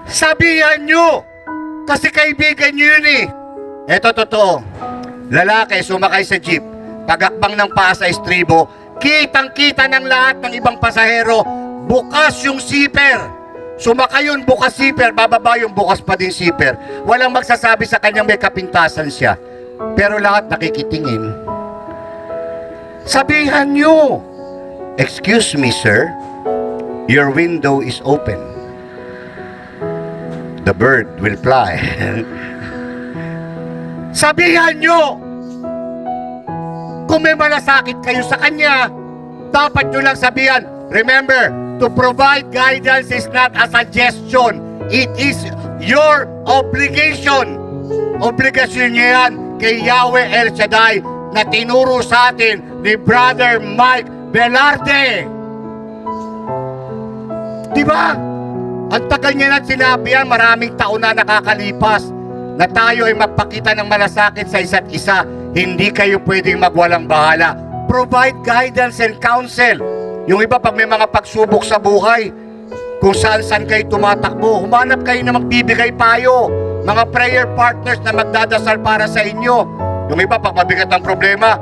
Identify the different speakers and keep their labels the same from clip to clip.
Speaker 1: Sabihan nyo! Kasi kaibigan nyo yun eh. Eto totoo. Lalaki sumakay sa jeep, pagakbang ng paa sa estribo, kitang-kita ng lahat ng ibang pasahero, bukas yung zipper. Sumakay yun, bukas zipper, bababa yung bukas pa din zipper. Walang magsasabi sa kanyang may kapintasan siya. Pero lahat nakikitingin. Sabihan nyo, "Excuse me, sir, your window is open. The bird will fly." Sabihan nyo, kung may malasakit kayo sa kanya, dapat nyo lang sabihan. Remember, to provide guidance is not a suggestion. It is your obligation. Obligasyon nyo yan kay Yahweh El Shaddai na tinuro sa atin ni Brother Mike Velarde. Diba? Ang tagal niya na sinabi yan, maraming taon na nakakalipas na tayo ay magpakita ng malasakit sa isa't isa. Hindi kayo pwedeng magwalang bahala. Provide guidance and counsel. Yung iba, pag may mga pagsubok sa buhay, kung saan kayo tumatakbo, humanap kayo na magbibigay payo. Mga prayer partners na magdadasal para sa inyo. Yung iba, pag mabigat ang problema,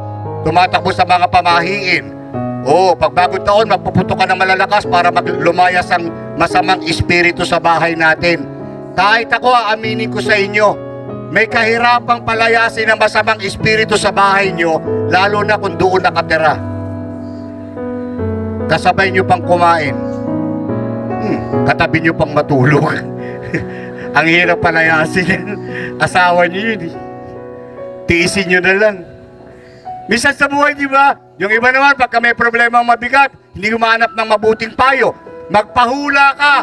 Speaker 1: tumatakbo sa mga pamahiin. Pag bagong taon, magpuputo ka ng malalakas para lumayas ang masamang espiritu sa bahay natin. Kahit ako, aaminin ko sa inyo, may kahirapang palayasin ng masamang espiritu sa bahay nyo, lalo na kung doon nakatira. Kasabay nyo pang kumain. Katabi nyo pang matulog. Ang hirap palayasin yan. Asawa nyo yun. Tiisin nyo na lang. Minsan sa buhay, di ba? Yung iba naman, pagka may problemang mabigat, hindi humanap ng mabuting payo. Magpahula ka.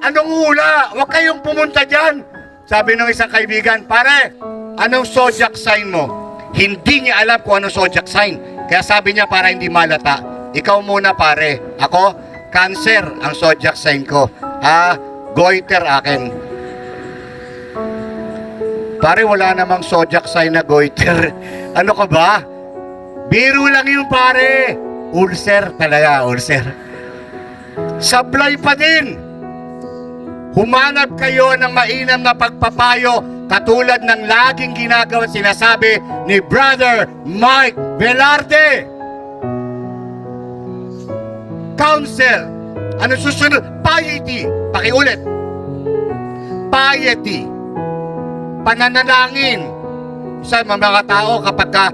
Speaker 1: Anong hula? Huwag kayong pumunta dyan. Sabi ng isang kaibigan, "Pare, anong zodiac sign mo?" Hindi niya alam kung anong zodiac sign. Kaya sabi niya, para hindi malata, "Ikaw muna, pare. Ako, Cancer ang zodiac sign ko. Goiter akin." Pare, wala namang zodiac sign na goiter. Ano ka ba? Biro lang yun, pare. Ulcer talaga, ulcer. Sablay pa din. Humanap kayo ng mainam na pagpapayo katulad ng laging ginagawa sinasabi ni Brother Mike Velarde. Counsel. Ano susunod? Piety. Pakiulit. Piety. Pananalangin. Sa mga tao kapag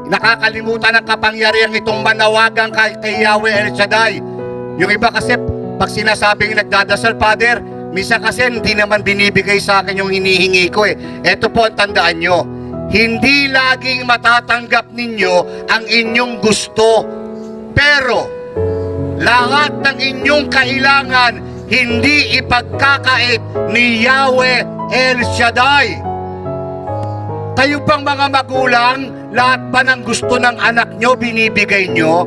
Speaker 1: nakakalimutan ng kapangyarihan itong manawagan kay Yahweh El Shaddai. Yung iba kasi pag sinasabing nagdadasal, "Father," minsan kasi hindi naman binibigay sa akin yung hinihingi ko eh. Ito po ang tandaan nyo. Hindi laging matatanggap ninyo ang inyong gusto. Pero, lahat ng inyong kailangan, hindi ipagkakait ni Yahweh El Shaddai. Kayo bang mga magulang, lahat ba ng gusto ng anak nyo, binibigay nyo?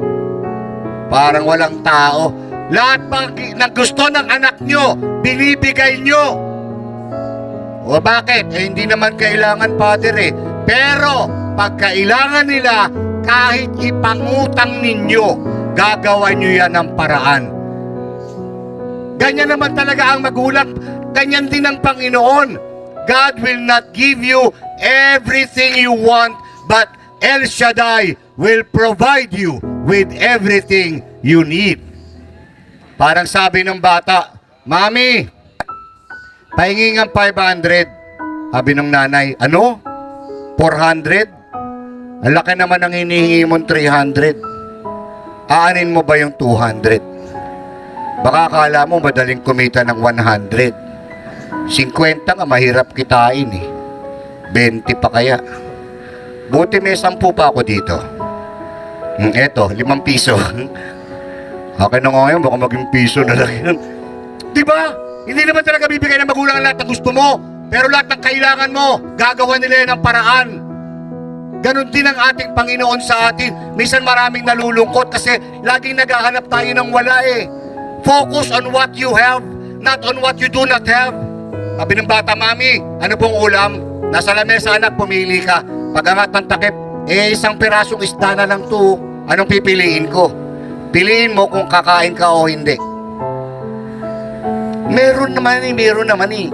Speaker 1: Parang walang tao. Lahat ba ng gusto ng anak nyo, binibigay nyo? O bakit? Hindi naman kailangan, Father eh. Pero, pag kailangan nila, kahit ipangutang ninyo, gagawa nyo yan ng paraan. Ganyan naman talaga ang magulang. Ganyan din ang Panginoon. God will not give you everything you want, but El Shaddai will provide you with everything you need. Parang sabi ng bata, "Mami, pahingi ng 500. Sabi ng nanay, "Ano? 400? Ang laki naman ang hinihingi mong 300. Aanin mo ba yung 200? Baka akala mo madaling kumita ng 100. 50 nga mahirap kitain eh. 20 pa kaya. Buti may 10 pa ako dito. Eto, 5 piso. Okay na nga ngayon, baka maging piso na lang yan." Diba? Hindi naman talaga bibigay ng magulang lahat ng gusto mo. Pero lahat ng kailangan mo, gagawa nila yan ng paraan. Ganon din ang ating Panginoon sa atin. Minsan maraming nalulungkot kasi laging naghahanap tayo ng wala eh. Focus on what you have, not on what you do not have. Sabi ng bata, "Mami, ano pong ulam?" "Nasa lamesa, anak, pumili ka." Pag-angat ng takip, "Isang pirasong isda na lang to. Anong pipiliin ko?" Piliin mo kung kakain ka o hindi. Meron naman eh.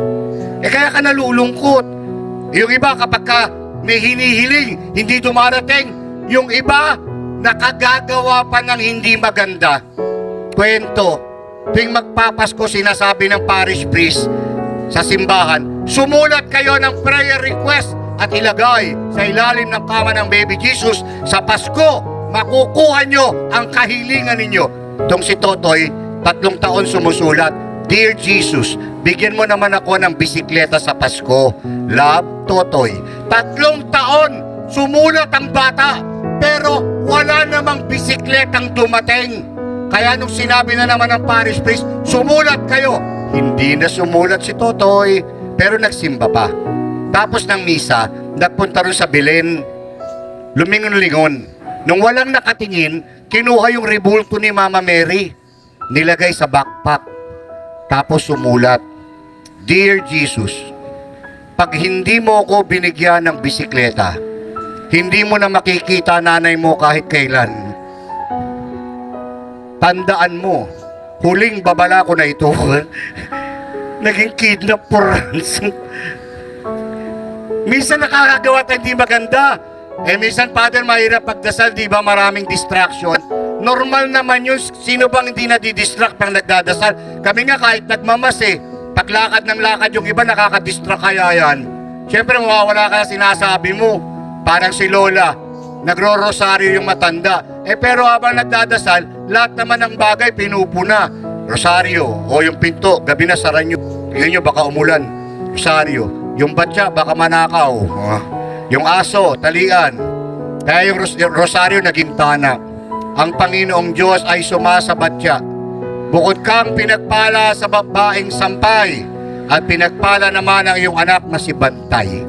Speaker 1: Kaya ka nalulungkot. Yung iba kapag ka may hinihiling, hindi dumarating. Yung iba, nakagagawa pa ng hindi maganda. Kwento. Tuwing magpapasko, sinasabi ng parish priest sa simbahan, sumulat kayo ng prayer request at ilagay sa ilalim ng kama ng baby Jesus. Sa Pasko, makukuha nyo ang kahilingan ninyo. Itong si Totoy, 3 taon sumusulat, Dear Jesus, bigyan mo naman ako ng bisikleta sa Pasko. Love, Totoy. 3 taon sumulat ang bata, pero wala namang bisikletang dumating. Kaya nung sinabi na naman ng parish priest, sumulat kayo. Hindi na sumulat si Totoy, pero nagsimba pa. Tapos ng misa, nagpunta rin sa Belen. Lumingon-lingon. Nung walang nakatingin, kinuha yung rebulto ni Mama Mary. Nilagay sa backpack. Tapos sumulat, Dear Jesus, pag hindi mo ako binigyan ng bisikleta, hindi mo na makikita nanay mo kahit kailan. Tandaan mo, huling babala ko na ito, naging kidnap for ransom. Minsan nakakagawa tayo hindi maganda. Minsan, Father, mahirap pagdasal, di ba? Maraming distraction. Normal naman yun. Sino bang hindi nadidistract pang nagdadasal? Kami nga kahit nagmamas paglakad ng lakad yung iba nakakadistract kaya yan. Siyempre, mawawala ka sa sinasabi mo. Parang si Lola, nagro-rosaryo yung matanda. Pero habang nagdadasal, lahat naman ng bagay pinupuna. Rosaryo, o yung pinto, gabi na sara nyo. Tingnan nyo, baka umulan. Rosaryo. Yung batya, baka manakaw. Yung aso, talian. Kaya yung rosaryo naging tana. Ang Panginoong Diyos ay sumasa batya. Bukod kang pinagpala sa babaeng sampay, at pinagpala naman ang iyong anak na si Bantay.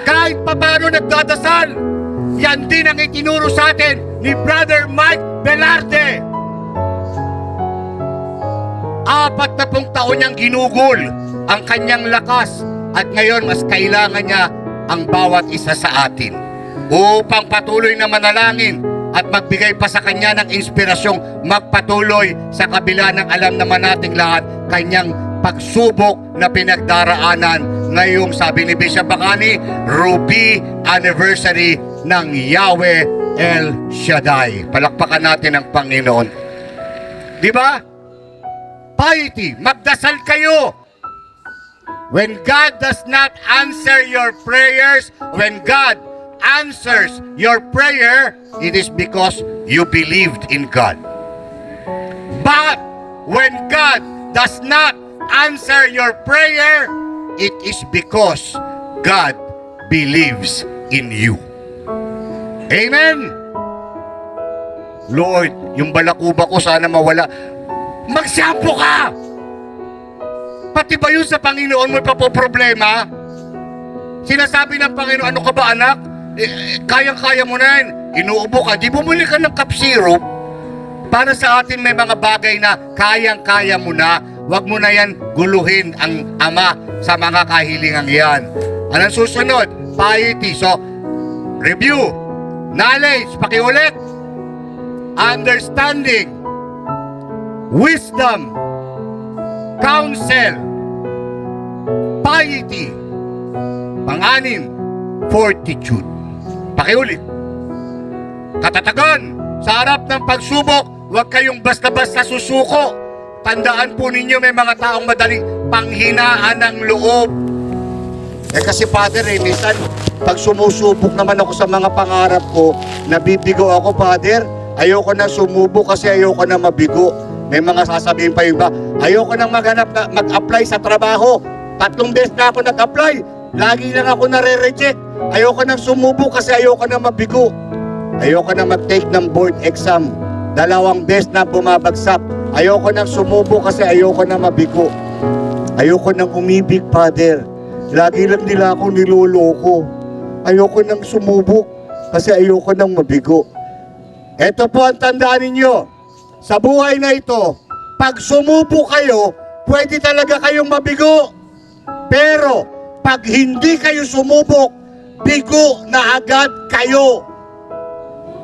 Speaker 1: Kahit pa paano nagdadasal, yan din ang itinuro sa atin ni Brother Mike Velarde. 40 taon niyang ginugol ang kanyang lakas at ngayon mas kailangan niya ang bawat isa sa atin upang patuloy na manalangin at magbigay pa sa kanya ng inspirasyong magpatuloy sa kabila ng alam naman nating lahat kanyang pagsubok na pinagdaraanan ngayong, sabi ni Bishop Bacani, Ruby Anniversary ng Yahweh El Shaddai. Palakpakan natin ang Panginoon. Di ba? Piety, magdasal kayo. When God does not answer your prayers, when God answers your prayer, it is because you believed in God. But when God does not answer your prayer, it is because God believes in you. Amen? Lord, yung balakuba ko sana mawala. Mag-shampoo ka! Pati ba yun sa Panginoon mo ipapoproblema? Sinasabi ng Panginoon, ano ka ba anak? Kayang-kaya mo na yan. Inuubo ka, di bumili ka ng cup syrup. Para sa atin may mga bagay na kayang-kaya mo na. Huwag mo na yan guluhin ang Ama sa mga kahilingang yan. Anong susunod? Piety. So, review. Knowledge. Pakiulit. Understanding. Wisdom. Counsel. Piety. Pang-anim, fortitude. Pakiulit. Katatagan. Sa harap ng pagsubok, huwag kayong basta-basta susuko. Tandaan po ninyo, may mga taong madaling panghinaan ng loob. Kasi Father, minsan, pag sumusubok naman ako sa mga pangarap ko, nabibigo ako, Father. Ayoko na sumubok kasi ayoko na mabigo. May mga sasabihin pa yung iba, ayoko nang mag-apply sa trabaho. 3 beses na ako nag-apply. Lagi lang ako nare-reject. Ayoko nang sumubok kasi ayoko na mabigo. Ayoko na mag-take ng board exam. 2 beses na bumabagsak. Ayoko nang sumubok kasi ayoko na mabigo. Ayoko nang umibig, Father. Lagi lang nila ako niloloko. Ayoko nang sumubok kasi ayoko nang mabigo. Ito po ang tandaan ninyo. Sa buhay na ito, pag sumubo kayo, pwede talaga kayong mabigo. Pero, pag hindi kayo sumubok, bigo na agad kayo.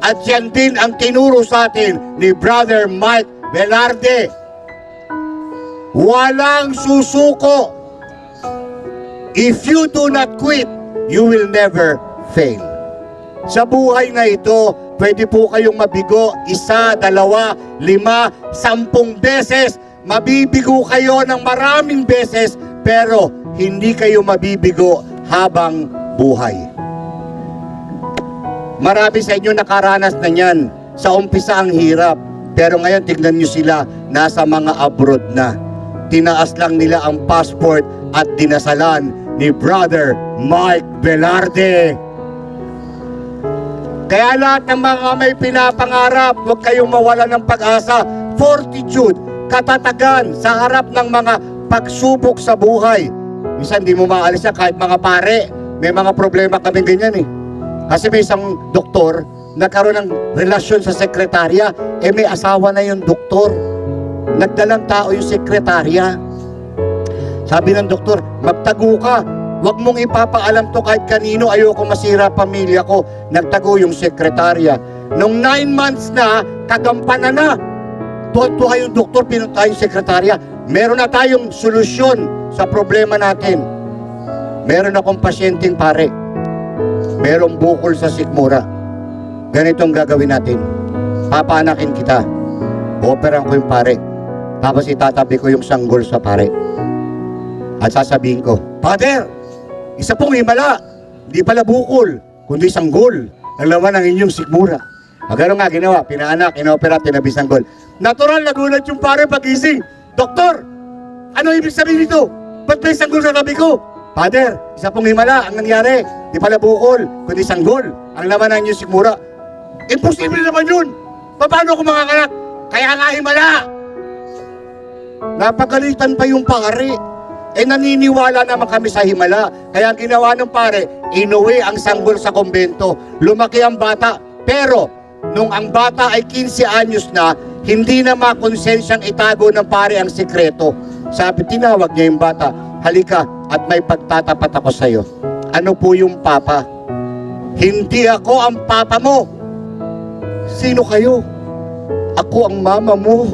Speaker 1: At yan din ang tinuro sa atin ni Brother Mike Velarde. Walang susuko. If you do not quit, you will never fail. Sa buhay na ito, pwede po kayong mabigo 1, 2, 5, 10 beses. Mabibigo kayo ng maraming beses, pero hindi kayo mabibigo habang buhay. Marami sa inyo nakaranas na yan. Sa umpisa ang hirap, pero ngayon tignan nyo sila, nasa mga abroad na. Tinaas lang nila ang passport at dinasalan ni Brother Mike Velarde. Kaya lahat ng mga may pinapangarap, huwag kayong mawala ng pag-asa. Fortitude, katatagan sa harap ng mga pagsubok sa buhay. Minsan di mo maalis na kahit mga pare. May mga problema kami ganyan eh. Kasi may isang doktor, nagkaroon ng relasyon sa sekretarya, may asawa na yung doktor. Nagdalang tao yung sekretarya. Sabi ng doktor, magtago ka. Huwag mong ipapaalam to kahit kanino, ayoko masira pamilya ko. Nagtago yung sekretarya. Nung 9 months na, kagampanan na. Tuwa yung doktor, pinunta yung sekretarya. Meron na tayong solusyon sa problema natin. Meron akong pasyenteng pare. Merong bukol sa sikmura. Ganitong gagawin natin. Papaanakin kita. Operan ko yung pare. Tapos itatabi ko yung sanggol sa pare. At sasabihin ko, Father, isa pong himala. Hindi pala bukol, kundi sanggol. Ang laman ng inyong sikmura. Magano nga ginawa, pinaanak, inopera, tinabi sanggol. Natural, nagulat yung pare pagising. Doktor, ano ibig sabihin nito? Ba't may sanggol sa tabi ko? Father, isa pong himala ang nangyari. Di pala bukol, kundi sanggol. Ang laman ng inyong sikmura. Imposible naman yun. Paano ko makakanak? Kaya nga himala. Napagalitan pa yung pare. Naniniwala naman kami sa himala. Kaya ang ginawa ng pare, inuwi ang sanggol sa kumbento. Lumaki ang bata. Pero, nung ang bata ay 15 anyos na, hindi na makonsensyang itago ng pare ang sikreto. Sabi, tinawag niya yung bata, halika at may pagtatapat ako sa'yo. Ano po yung papa? Hindi ako ang papa mo. Sino kayo? Ako ang mama mo.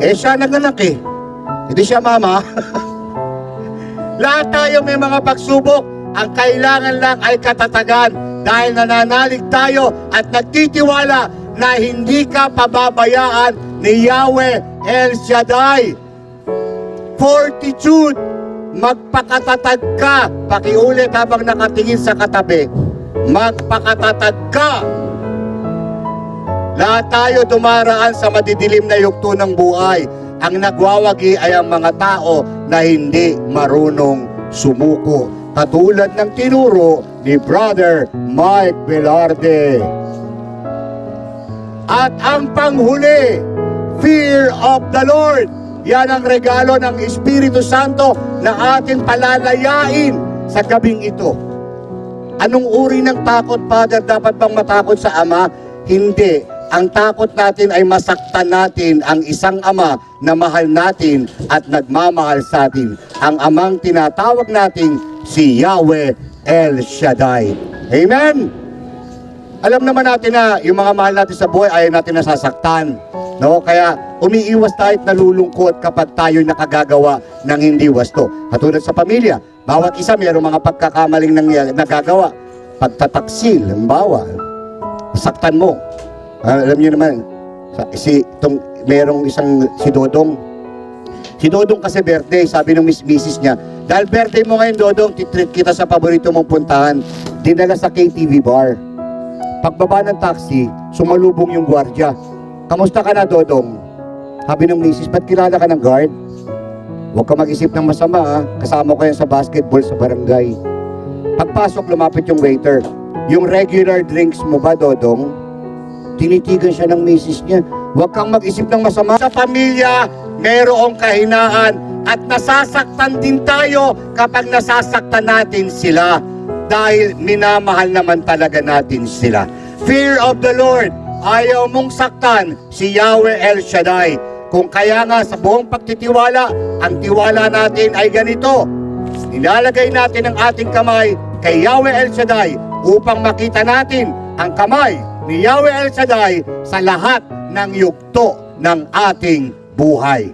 Speaker 1: Siya naganak eh. Hindi siya mama. Lahat tayo may mga pagsubok. Ang kailangan lang ay katatagan dahil nananalig tayo at nagtitiwala na hindi ka pababayaan ni Yahweh El Shaddai. Fortitude, magpakatatag ka. Pakiulit habang nakatingin sa katabi. Magpakatatag ka. Lahat tayo dumaraan sa madidilim na yugto ng buhay. Ang nagwawagi ay ang mga tao na hindi marunong sumuko. Katulad ng tinuro ni Brother Mike Velarde. At ang panghuli, fear of the Lord. Yan ang regalo ng Espiritu Santo na atin palalayain sa gabing ito. Anong uri ng takot, Father? Dapat bang matakot sa Ama? Hindi. Ang takot natin ay masaktan natin ang isang ama na mahal natin at nagmamahal sa atin. Ang amang tinatawag natin si Yahweh El Shaddai. Amen? Alam naman natin na yung mga mahal natin sa buhay ayaw natin nasasaktan. No? Kaya umiiwas tayo at nalulungkot kapag tayo nakagagawa ng hindi wasto. Katulad sa pamilya, bawat isa mayroong mga pagkakamaling nagagawa. Pagtataksil, halimbawa, saktan mo. Alam niyo naman, merong isang si Dodong. Si Dodong kasi birthday, sabi ng misis niya, dahil birthday mo ngayon, Dodong, titreat kita sa paborito mong puntahan. Dinala sa KTV bar. Pagbaba ng taxi, sumalubong yung gwardiya. Kamusta ka na, Dodong? Sabi ng misis, ba't kilala ka ng guard? Huwag ka mag-isip ng masama, ha? Kasama ko yan sa basketball sa barangay. Pagpasok, lumapit yung waiter. Yung regular drinks mo ba, Dodong? Tinitigan siya ng misis niya. Huwag kang mag-isip ng masama. Sa pamilya, mayroong kahinaan at nasasaktan din tayo kapag nasasaktan natin sila dahil minamahal naman talaga natin sila. Fear of the Lord. Ayaw mong saktan si Yahweh El Shaddai. Kung kaya nga sa buong pagtitiwala, ang tiwala natin ay ganito. Nilalagay natin ang ating kamay kay Yahweh El Shaddai upang makita natin ang kamay ni Yahweh El Shaddai sa lahat ng yugto ng ating buhay.